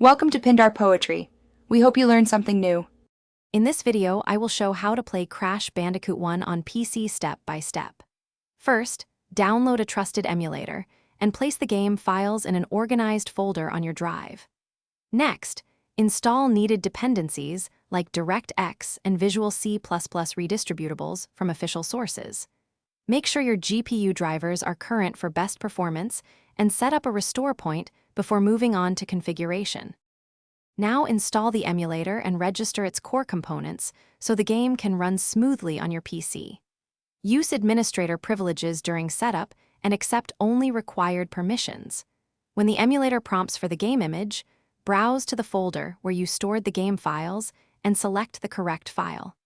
Welcome to Pindar Poetry. We hope you learned something new. In this video, I will show how to play Crash Bandicoot 1 on PC step by step. First, download a trusted emulator and place the game files in an organized folder on your drive. Next, install needed dependencies like DirectX and Visual C++ redistributables from official sources. Make sure your GPU drivers are current for best performance and set up a restore point before moving on to configuration. Now install the emulator and register its core components so the game can run smoothly on your PC. Use administrator privileges during setup and accept only required permissions. When the emulator prompts for the game image, browse to the folder where you stored the game files and select the correct file.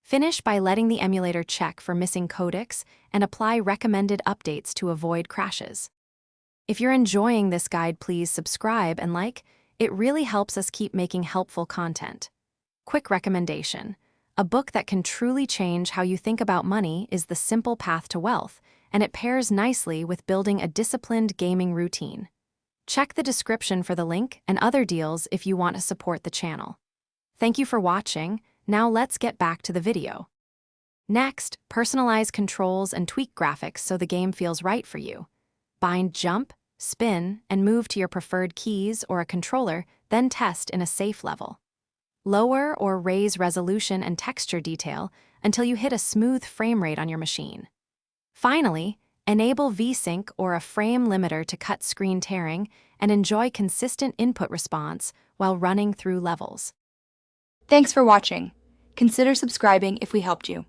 Finish by letting the emulator check for missing codecs and apply recommended updates to avoid crashes. If you're enjoying this guide, please subscribe and like. It really helps us keep making helpful content. Quick recommendation: a book that can truly change how you think about money is The Simple Path to Wealth, and it pairs nicely with building a disciplined gaming routine. Check the description for the link and other deals if you want to support the channel. Thank you for watching. Now let's get back to the video. Next, personalize controls and tweak graphics so the game feels right for you. Bind jump, spin, and move to your preferred keys or a controller, then test in a safe level. Lower or raise resolution and texture detail until you hit a smooth frame rate on your machine. Finally, enable VSync or a frame limiter to cut screen tearing and enjoy consistent input response while running through levels. Thanks for watching. Consider subscribing if we helped you.